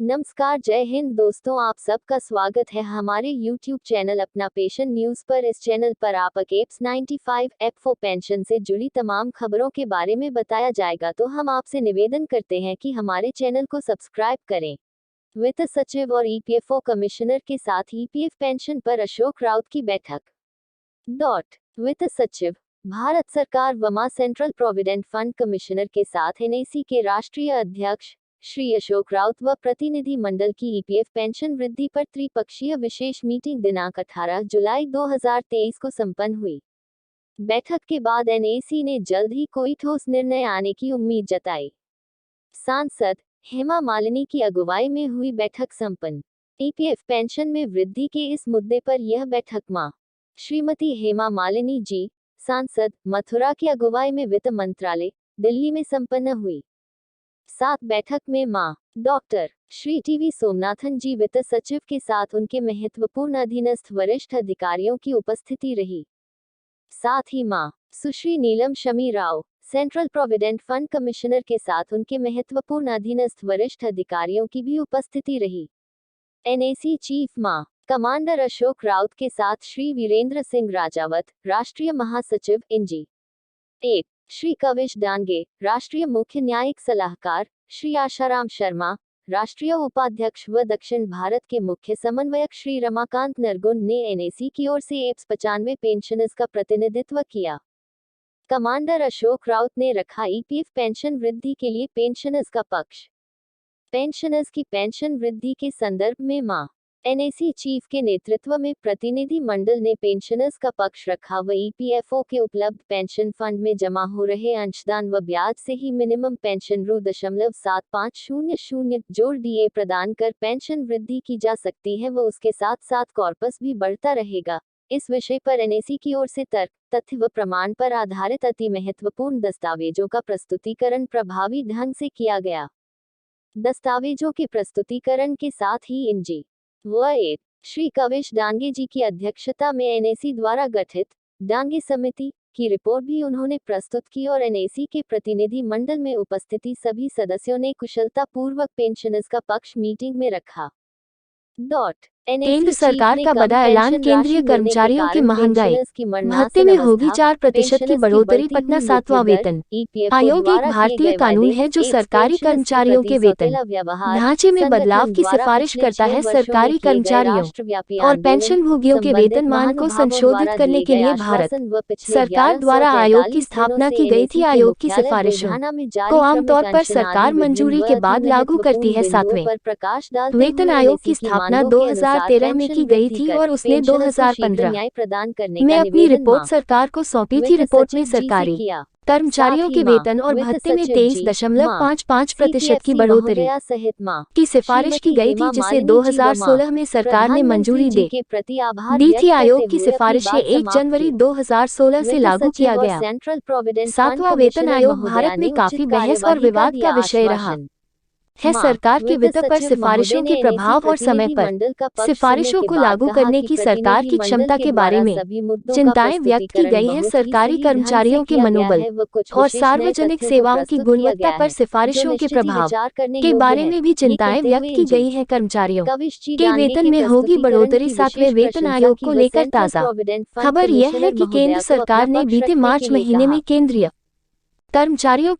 नमस्कार, जय हिंद दोस्तों, आप सबका स्वागत है हमारे YouTube चैनल अपना पेशन न्यूज पर। इस चैनल पर आप एप्स 95 F4 पेंशन से जुड़ी तमाम खबरों के बारे में बताया जाएगा, तो हम आपसे निवेदन करते हैं कि हमारे चैनल को सब्सक्राइब करें। वित्त सचिव और EPFO कमिश्नर के साथ EPF पेंशन पर अशोक राउत की बैठक। वित्त सचिव, भारत सरकार वमा सेंट्रल प्रोविडेंट फंड कमिश्नर के साथ NAC के राष्ट्रीय अध्यक्ष श्री अशोक राउत व प्रतिनिधि मंडल की EPF पेंशन वृद्धि पर त्रिपक्षीय विशेष मीटिंग दिनांक 18 जुलाई 2023 को संपन्न हुई। बैठक के बाद NAC ने जल्द ही कोई ठोस निर्णय आने की उम्मीद जताई। सांसद हेमा मालिनी की अगुवाई में हुई बैठक संपन्न। EPF पेंशन में वृद्धि के इस मुद्दे पर यह बैठक मां श्रीमती हेमा मालिनी जी, सांसद मथुरा की अगुवाई में वित्त मंत्रालय, दिल्ली में संपन्न हुई। साथ बैठक में मां डॉक्टर श्री TV सोमनाथन जी, वित्त सचिव के साथ उनके महत्वपूर्ण अधीनस्थ वरिष्ठ अधिकारियों की उपस्थिति रही। साथ ही मां Sushri Neelam Shami Rao, central provident fund commissioner के साथ उनके महत्वपूर्ण अधीनस्थ वरिष्ठ अधिकारियों की भी उपस्थिति रही। NAC चीफ मां कमांडर अशोक राउत के साथ श्री वीरेंद्र सिंह राजावत, राष्ट्रीय महासचिव इंजी 1, श्री कविश डांगे, राष्ट्रीय मुख्य न्यायिक सलाहकार, श्री आशाराम शर्मा, राष्ट्रीय उपाध्यक्ष व दक्षिण भारत के मुख्य समन्वयक श्री रमाकांत नरगुन ने NAC की ओर से एप्स 95 पेंशनर्स का प्रतिनिधित्व किया। कमांडर अशोक राउत ने रखा EPF पेंशन वृद्धि के लिए पेंशनर्स का पक्ष। पेंशनर्स की पेंशन वृद्धि के संदर्भ में मां NAC चीफ के नेतृत्व में प्रतिनिधि मंडल ने पेंशनर्स का पक्ष रखा व EPFO के उपलब्ध पेंशन फंड में जमा हो रहे अंशदान व ब्याज से ही मिनिमम पेंशन Rs.7500 जोड़ DA प्रदान कर पेंशन वृद्धि की जा सकती है व उसके साथ साथ कॉर्पस भी बढ़ता रहेगा। इस विषय पर NAC की ओर से तर्क, तथ्य व प्रमाण पर आधारित अति महत्वपूर्ण दस्तावेजों का प्रस्तुतिकरण प्रभावी ढंग से किया गया। दस्तावेजों के प्रस्तुतिकरण के साथ ही इंजी 1, श्री कविश डांगे जी की अध्यक्षता में NAC द्वारा गठित डांगे समिति की रिपोर्ट भी उन्होंने प्रस्तुत की और NAC के प्रतिनिधि मंडल में उपस्थिति सभी सदस्यों ने कुशलता पूर्वक पेंशनर्स का पक्ष मीटिंग में रखा। केंद्र सरकार का बड़ा ऐलान, केंद्रीय कर्मचारियों की महंगाई भत्ते में होगी 4% की बढ़ोतरी। पटना 7वां वेतन आयोग एक भारतीय कानून है जो सरकारी कर्मचारियों के वेतन ढांचे में बदलाव की सिफारिश करता है। सरकारी कर्मचारियों और पेंशन भोगियों के वेतन मान को संशोधित करने के लिए भारत सरकार द्वारा आयोग की स्थापना की गई थी। आयोग की सिफारिशों को आमतौर पर सरकार मंजूरी के बाद लागू करती है। 7वें वेतन आयोग की स्थापना 2013 में की गई थी और उसने 2015 में अपनी रिपोर्ट सरकार को सौंपी थी। रिपोर्ट में सरकारी कर्मचारियों के वेतन और भत्ते में 23.55% की बढ़ोतरी की सिफारिश की गई थी, जिसे 2016 में सरकार ने मंजूरी दी थी। आयोग की सिफारिश 1 जनवरी 2016 से लागू किया गया। 7वां वेतन आयोग भारत में काफी बहस और विवाद का विषय रहा है। सरकार के वित्त पर सिफारिशों के प्रभाव और समय पर सिफारिशों को लागू करने की सरकार की क्षमता के बारे में चिंताएं व्यक्त की गई है। सरकारी कर्मचारियों के मनोबल और सार्वजनिक सेवाओं की गुणवत्ता पर सिफारिशों के प्रभाव के बारे में भी चिंताएं व्यक्त की गई हैं। कर्मचारियों के वेतन में होगी बढ़ोतरी। 7वें वेतन आयोग को लेकर ताज़ा खबर यह है कि केंद्र सरकार ने बीते मार्च महीने में केंद्रीय कर्मचारियों